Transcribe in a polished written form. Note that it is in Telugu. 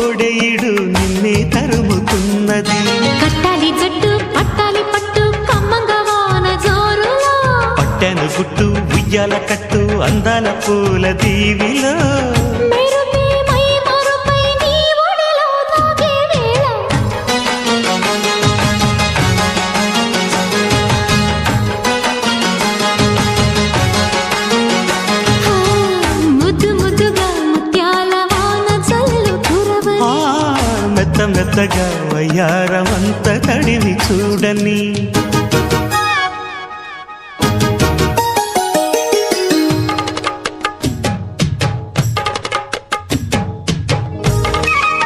కోడెయిడు నిన్నే తరుముతున్నది. కట్టాలి జట్టు పట్టాలి పట్టు కమ్మంగా వాన జోరులో, పట్టెను గుట్టు ఉయ్యాల కట్టు అందాల పూల దీవిలో. మెరుపే మై మరుపై నీ ఒడిలో తాగే వేళ, ముద్దు ముద్దుగా ముత్యాల వాన చల్లు కురవని, మెత్త మెత్తగా వయ్యారమంత తడివి చూడని.